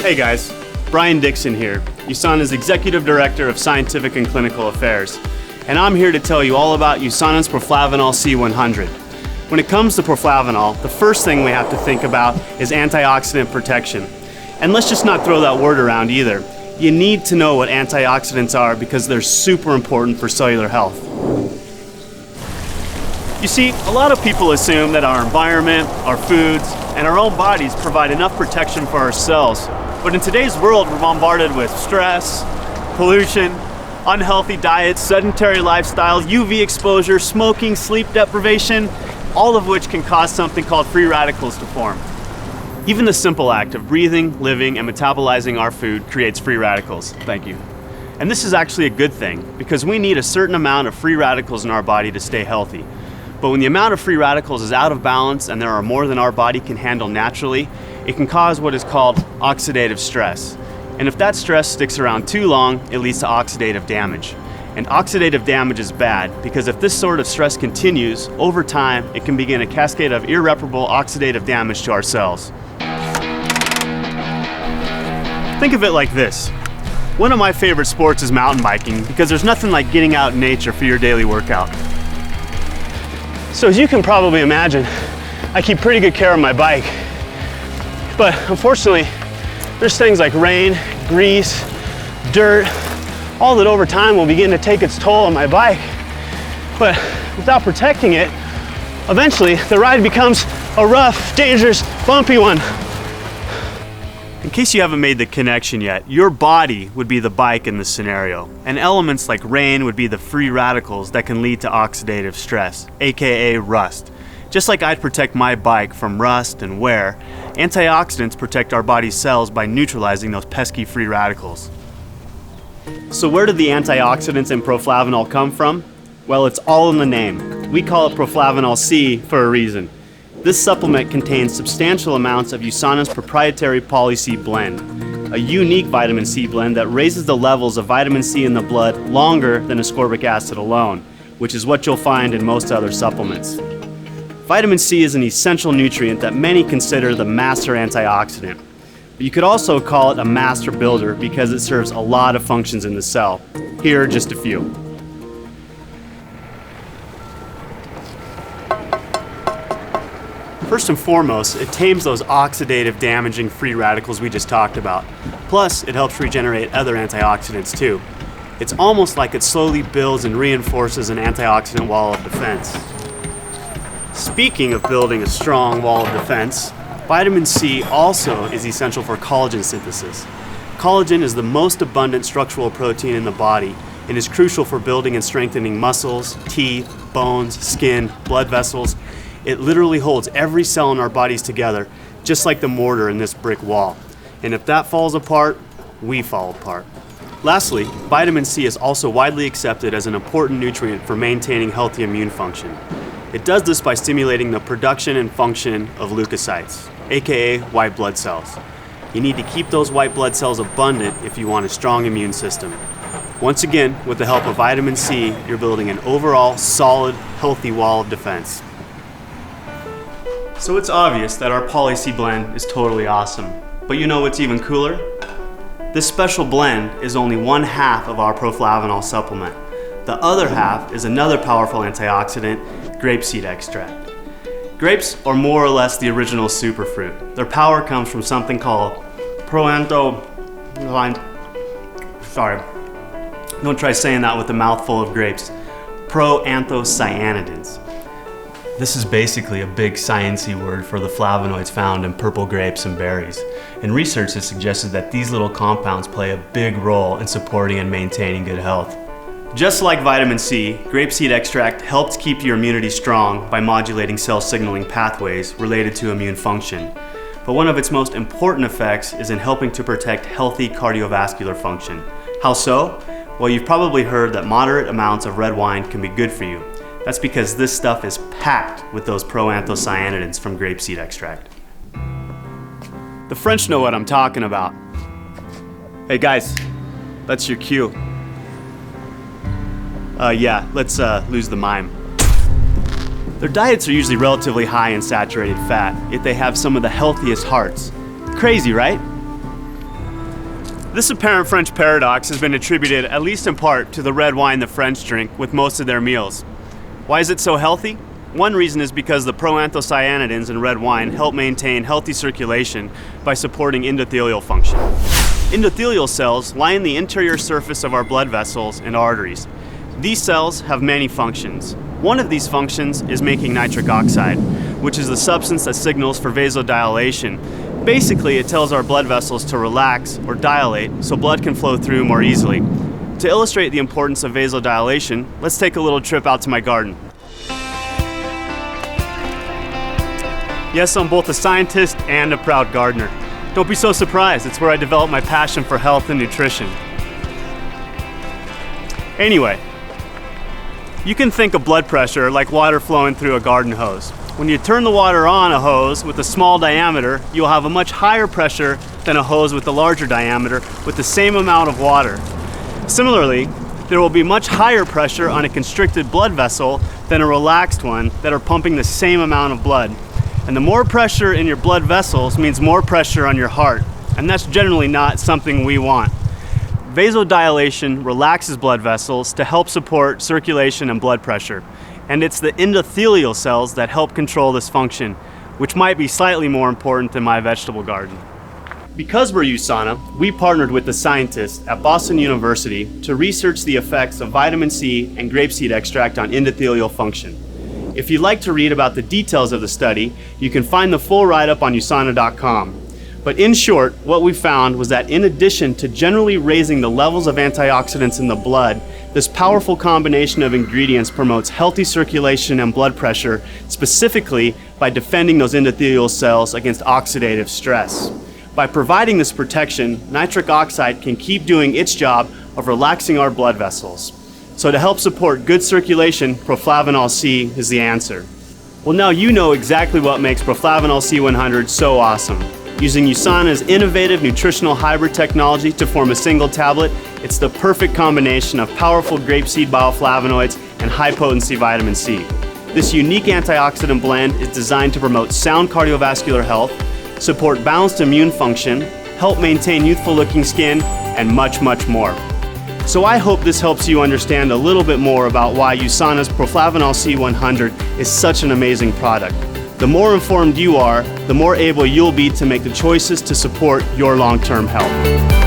Hey guys, Brian Dixon here, USANA's Executive Director of Scientific and Clinical Affairs, and I'm here to tell you all about USANA's Proflavanol C100. When it comes to Proflavanol, the first thing we have to think about is antioxidant protection. And let's just not throw that word around either. You need to know what antioxidants are because they're super important for cellular health. You see, a lot of people assume that our environment, our foods, and our own bodies provide enough protection for our cells. But in today's world, we're bombarded with stress, pollution, unhealthy diets, sedentary lifestyles, UV exposure, smoking, sleep deprivation, all of which can cause something called free radicals to form. Even the simple act of breathing, living, and metabolizing our food creates free radicals. Thank you. And this is actually a good thing because we need a certain amount of free radicals in our body to stay healthy. But when the amount of free radicals is out of balance and there are more than our body can handle naturally, it can cause what is called oxidative stress. And if that stress sticks around too long, it leads to oxidative damage. And oxidative damage is bad because if this sort of stress continues, over time, it can begin a cascade of irreparable oxidative damage to our cells. Think of it like this. One of my favorite sports is mountain biking because there's nothing like getting out in nature for your daily workout. So as you can probably imagine, I keep pretty good care of my bike. But unfortunately, there's things like rain, grease, dirt, all that over time will begin to take its toll on my bike. But without protecting it, eventually the ride becomes a rough, dangerous, bumpy one. In case you haven't made the connection yet, your body would be the bike in this scenario, and elements like rain would be the free radicals that can lead to oxidative stress, aka rust. Just like I'd protect my bike from rust and wear, antioxidants protect our body's cells by neutralizing those pesky free radicals. So where did the antioxidants in Proflavanol come from? Well, it's all in the name. We call it Proflavanol C for a reason. This supplement contains substantial amounts of USANA's proprietary Poly-C blend, a unique vitamin C blend that raises the levels of vitamin C in the blood longer than ascorbic acid alone, which is what you'll find in most other supplements. Vitamin C is an essential nutrient that many consider the master antioxidant. But you could also call it a master builder because it serves a lot of functions in the cell. Here are just a few. First and foremost, it tames those oxidative damaging free radicals we just talked about. Plus, it helps regenerate other antioxidants too. It's almost like it slowly builds and reinforces an antioxidant wall of defense. Speaking of building a strong wall of defense, vitamin C also is essential for collagen synthesis. Collagen is the most abundant structural protein in the body and is crucial for building and strengthening muscles, teeth, bones, skin, blood vessels. It literally holds every cell in our bodies together, just like the mortar in this brick wall. And if that falls apart, we fall apart. Lastly, vitamin C is also widely accepted as an important nutrient for maintaining healthy immune function. It does this by stimulating the production and function of leukocytes, aka white blood cells. You need to keep those white blood cells abundant if you want a strong immune system. Once again, with the help of vitamin C, you're building an overall solid, healthy wall of defense. So it's obvious that our Poly-C blend is totally awesome. But you know what's even cooler? This special blend is only one half of our Proflavanol supplement. The other half is another powerful antioxidant, grapeseed extract. Grapes are more or less the original superfruit. Their power comes from something called don't try saying that with a mouthful of grapes. Proanthocyanidins. This is basically a big sciencey word for the flavonoids found in purple grapes and berries. And research has suggested that these little compounds play a big role in supporting and maintaining good health. Just like vitamin C, grapeseed extract helps keep your immunity strong by modulating cell signaling pathways related to immune function. But one of its most important effects is in helping to protect healthy cardiovascular function. How so? Well, you've probably heard that moderate amounts of red wine can be good for you. That's because this stuff is packed with those proanthocyanidins from grapeseed extract. The French know what I'm talking about. Hey guys, that's your cue. Let's lose the mime. Their diets are usually relatively high in saturated fat, yet they have some of the healthiest hearts. Crazy, right? This apparent French paradox has been attributed, at least in part, to the red wine the French drink with most of their meals. Why is it so healthy? One reason is because the proanthocyanidins in red wine help maintain healthy circulation by supporting endothelial function. Endothelial cells line the interior surface of our blood vessels and arteries. These cells have many functions. One of these functions is making nitric oxide, which is the substance that signals for vasodilation. Basically, it tells our blood vessels to relax or dilate so blood can flow through more easily. To illustrate the importance of vasodilation, let's take a little trip out to my garden. Yes, I'm both a scientist and a proud gardener. Don't be so surprised, it's where I developed my passion for health and nutrition. Anyway, you can think of blood pressure like water flowing through a garden hose. When you turn the water on a hose with a small diameter, you'll have a much higher pressure than a hose with a larger diameter with the same amount of water. Similarly, there will be much higher pressure on a constricted blood vessel than a relaxed one that are pumping the same amount of blood. And the more pressure in your blood vessels means more pressure on your heart, and that's generally not something we want. Vasodilation relaxes blood vessels to help support circulation and blood pressure, and it's the endothelial cells that help control this function, which might be slightly more important than my vegetable garden. Because we're USANA, we partnered with the scientists at Boston University to research the effects of vitamin C and grapeseed extract on endothelial function. If you'd like to read about the details of the study, you can find the full write-up on USANA.com. But in short, what we found was that in addition to generally raising the levels of antioxidants in the blood, this powerful combination of ingredients promotes healthy circulation and blood pressure, specifically by defending those endothelial cells against oxidative stress. By providing this protection, nitric oxide can keep doing its job of relaxing our blood vessels. So to help support good circulation, Proflavanol C is the answer. Well, now you know exactly what makes Proflavanol C100 so awesome. Using USANA's innovative nutritional hybrid technology to form a single tablet, it's the perfect combination of powerful grapeseed bioflavonoids and high-potency vitamin C. This unique antioxidant blend is designed to promote sound cardiovascular health, support balanced immune function, help maintain youthful-looking skin, and much, much more. So I hope this helps you understand a little bit more about why USANA's Proflavanol C100 is such an amazing product. The more informed you are, the more able you'll be to make the choices to support your long-term health.